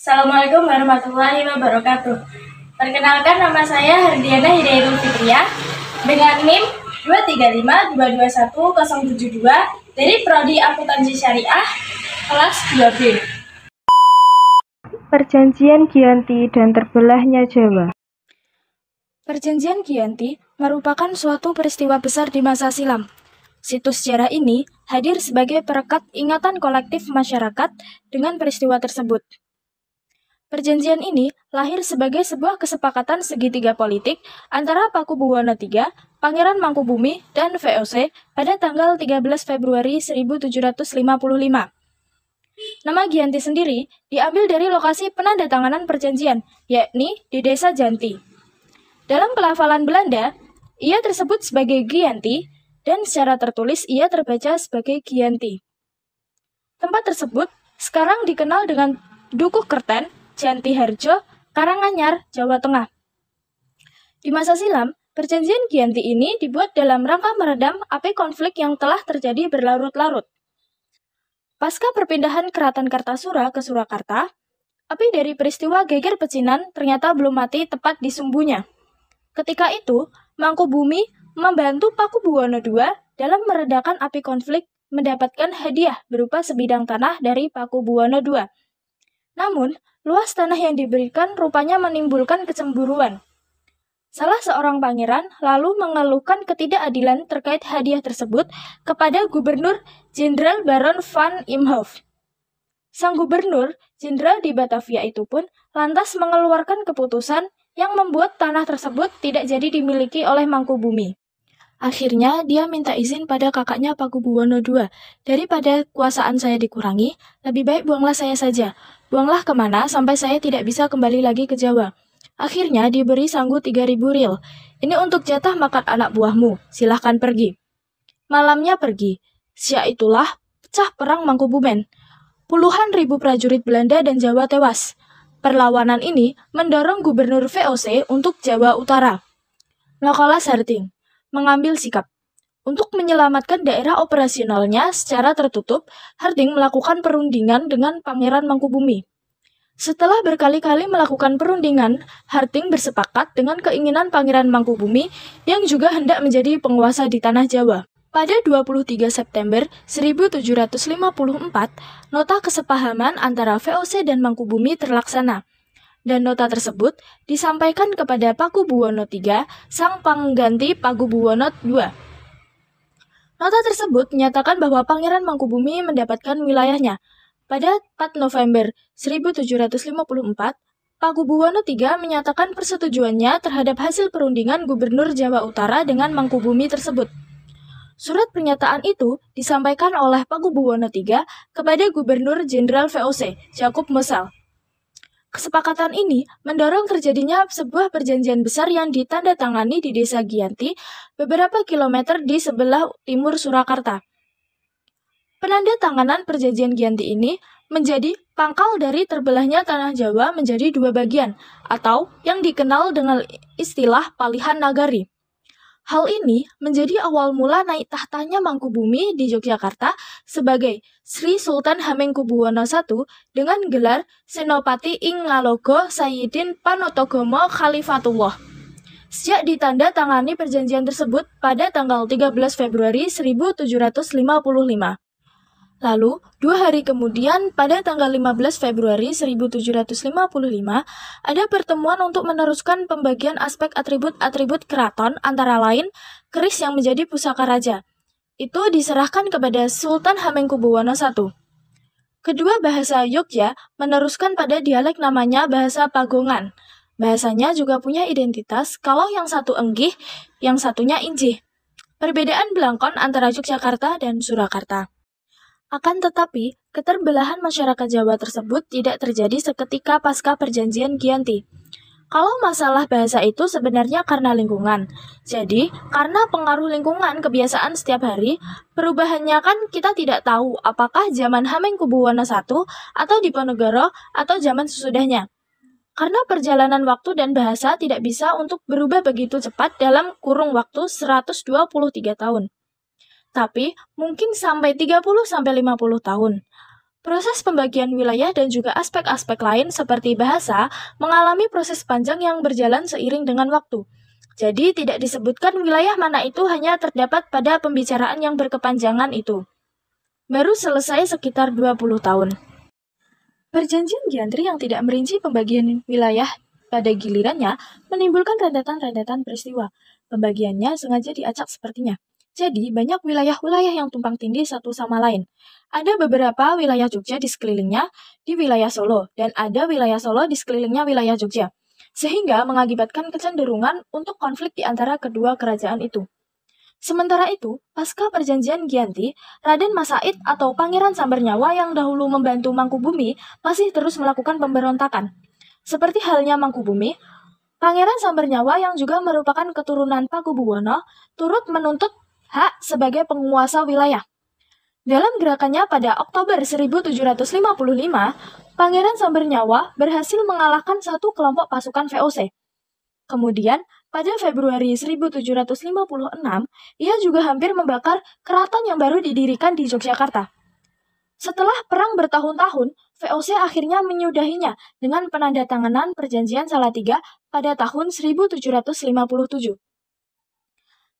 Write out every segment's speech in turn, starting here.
Assalamualaikum warahmatullahi wabarakatuh. Perkenalkan, nama saya Hardiana Hidayatul Fitriah dengan NIM 235221072 dari Prodi Akuntansi Syariah kelas 2B. Perjanjian Giyanti dan terbelahnya Jawa. Perjanjian Giyanti merupakan suatu peristiwa besar di masa silam. Situs sejarah ini hadir sebagai perekat ingatan kolektif masyarakat dengan peristiwa tersebut. Perjanjian ini lahir sebagai sebuah kesepakatan segitiga politik antara Pakubuwono III, Pangeran Mangkubumi, dan VOC pada tanggal 13 Februari 1755. Nama Giyanti sendiri diambil dari lokasi penandatanganan perjanjian, yakni di Desa Janti. Dalam pelafalan Belanda, ia tersebut sebagai Giyanti, dan secara tertulis ia terbaca sebagai Giyanti. Tempat tersebut sekarang dikenal dengan Dukuh Kerten, Janti Harjo, Karanganyar, Jawa Tengah. Di masa silam, perjanjian Giyanti ini dibuat dalam rangka meredam api konflik yang telah terjadi berlarut-larut. Pasca perpindahan Keraton Kartasura ke Surakarta, api dari peristiwa Geger Pecinan ternyata belum mati tepat di sumbunya. Ketika itu, Mangkubumi membantu Pakubuwono II dalam meredakan api konflik mendapatkan hadiah berupa sebidang tanah dari Pakubuwono II. Namun, luas tanah yang diberikan rupanya menimbulkan kecemburuan. Salah seorang pangeran lalu mengeluhkan ketidakadilan terkait hadiah tersebut kepada Gubernur Jenderal Baron van Imhoff. Sang gubernur jenderal di Batavia itu pun lantas mengeluarkan keputusan yang membuat tanah tersebut tidak jadi dimiliki oleh Mangkubumi. Akhirnya, dia minta izin pada kakaknya Pakubuwono II. Daripada kuasaan saya dikurangi, lebih baik buanglah saya saja. Buanglah kemana sampai saya tidak bisa kembali lagi ke Jawa. Akhirnya diberi sanggu 3.000 ril. Ini untuk jatah makan anak buahmu. Silahkan pergi. Malamnya pergi. Siang itulah pecah perang Mangkubumen. Puluhan ribu prajurit Belanda dan Jawa tewas. Perlawanan ini mendorong Gubernur VOC untuk Jawa Utara, Nicholas Harting, mengambil sikap. Untuk menyelamatkan daerah operasionalnya secara tertutup, Harting melakukan perundingan dengan Pangeran Mangkubumi. Setelah berkali-kali melakukan perundingan, Harting bersepakat dengan keinginan Pangeran Mangkubumi yang juga hendak menjadi penguasa di tanah Jawa. Pada 23 September 1754, nota kesepahaman antara VOC dan Mangkubumi terlaksana. Dan nota tersebut disampaikan kepada Pakubuwono III, sang pengganti Pakubuwono II. Nota tersebut menyatakan bahwa Pangeran Mangkubumi mendapatkan wilayahnya. Pada 4 November 1754, Pakubuwono III menyatakan persetujuannya terhadap hasil perundingan Gubernur Jawa Utara dengan Mangkubumi tersebut. Surat pernyataan itu disampaikan oleh Pakubuwono III kepada Gubernur Jenderal VOC, Jakub Mosal. Kesepakatan ini mendorong terjadinya sebuah perjanjian besar yang ditandatangani di Desa Giyanti, beberapa kilometer di sebelah timur Surakarta. Penandatanganan perjanjian Giyanti ini menjadi pangkal dari terbelahnya tanah Jawa menjadi dua bagian, atau yang dikenal dengan istilah Palihan Nagari. Hal ini menjadi awal mula naik tahtanya Mangkubumi di Yogyakarta sebagai Sri Sultan Hamengkubuwono I dengan gelar Senopati ing Ngalogo Sayyidin Panotogomo Khalifatullah. Sejak ditanda tangani perjanjian tersebut pada tanggal 13 Februari 1755. Lalu, 2 hari kemudian, pada tanggal 15 Februari 1755, ada pertemuan untuk meneruskan pembagian aspek atribut-atribut keraton, antara lain, keris yang menjadi pusaka raja. Itu diserahkan kepada Sultan Hamengkubuwono I. Kedua bahasa Yogya meneruskan pada dialek namanya bahasa Pagongan. Bahasanya juga punya identitas kalau yang satu enggih, yang satunya injih. Perbedaan belangkon antara Yogyakarta dan Surakarta. Akan tetapi, keterbelahan masyarakat Jawa tersebut tidak terjadi seketika pasca perjanjian Giyanti. Kalau masalah bahasa itu sebenarnya karena lingkungan. Jadi, karena pengaruh lingkungan kebiasaan setiap hari, perubahannya kan kita tidak tahu apakah zaman Hamengkubuwono I atau Diponegoro atau zaman sesudahnya. Karena perjalanan waktu dan bahasa tidak bisa untuk berubah begitu cepat dalam kurung waktu 123 tahun. Tapi mungkin sampai 30-50 tahun. Proses pembagian wilayah dan juga aspek-aspek lain seperti bahasa mengalami proses panjang yang berjalan seiring dengan waktu. Jadi tidak disebutkan wilayah mana itu hanya terdapat pada pembicaraan yang berkepanjangan itu. Baru selesai sekitar 20 tahun. Perjanjian Giantri yang tidak merinci pembagian wilayah pada gilirannya menimbulkan rentetan-rentetan peristiwa. Pembagiannya sengaja diacak sepertinya. Jadi, banyak wilayah-wilayah yang tumpang tindih satu sama lain. Ada beberapa wilayah Jogja di sekelilingnya di wilayah Solo, dan ada wilayah Solo di sekelilingnya wilayah Jogja. Sehingga mengakibatkan kecenderungan untuk konflik di antara kedua kerajaan itu. Sementara itu, pasca perjanjian Giyanti, Raden Mas Said atau Pangeran Sambernyawa yang dahulu membantu Mangkubumi masih terus melakukan pemberontakan. Seperti halnya Mangkubumi, Pangeran Sambernyawa yang juga merupakan keturunan Pakubuwono turut menuntut hak sebagai penguasa wilayah. Dalam gerakannya pada Oktober 1755, Pangeran Sambernyawa berhasil mengalahkan satu kelompok pasukan VOC. Kemudian, pada Februari 1756, ia juga hampir membakar keraton yang baru didirikan di Yogyakarta. Setelah perang bertahun-tahun, VOC akhirnya menyudahinya dengan penandatanganan Perjanjian Salatiga pada tahun 1757.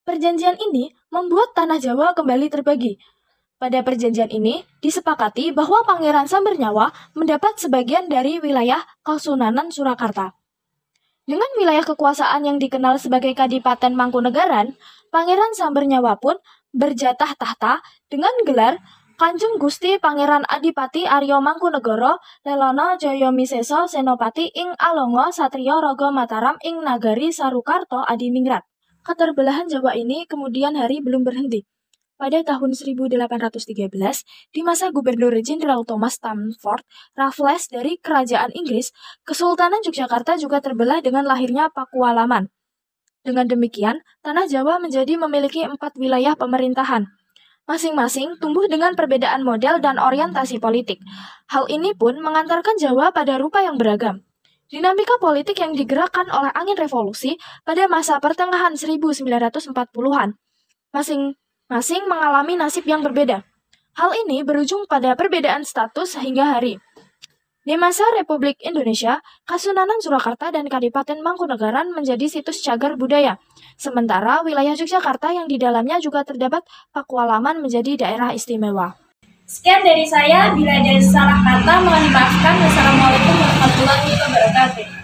Perjanjian ini membuat tanah Jawa kembali terbagi. Pada perjanjian ini, disepakati bahwa Pangeran Sambernyawa mendapat sebagian dari wilayah Kasunanan Surakarta. Dengan wilayah kekuasaan yang dikenal sebagai Kadipaten Mangkunegaran, Pangeran Sambernyawa pun berjatah tahta dengan gelar Kanjeng Gusti Pangeran Adipati Arya Mangkunegara Lelono Jayamisesa Senopati ing Alongo Satriya Raga Mataram ing Nagari Sarukarta Adiningrat. Keterbelahan Jawa ini kemudian hari belum berhenti. Pada tahun 1813, di masa Gubernur Jenderal Thomas Stamford Raffles dari Kerajaan Inggris, Kesultanan Yogyakarta juga terbelah dengan lahirnya Pakualaman. Dengan demikian, tanah Jawa menjadi memiliki 4 wilayah pemerintahan. Masing-masing tumbuh dengan perbedaan model dan orientasi politik. Hal ini pun mengantarkan Jawa pada rupa yang beragam. Dinamika politik yang digerakkan oleh angin revolusi pada masa pertengahan 1940-an. Masing-masing mengalami nasib yang berbeda. Hal ini berujung pada perbedaan status hingga hari. Di masa Republik Indonesia, Kasunanan Surakarta dan Kadipaten Mangkunegaran menjadi situs cagar budaya. Sementara wilayah Yogyakarta yang di dalamnya juga terdapat Pakualaman menjadi daerah istimewa. Sekian dari saya, bila ada salah kata mohon dimaafkan. Wassalamualaikum warahmatullahi wabarakatuh.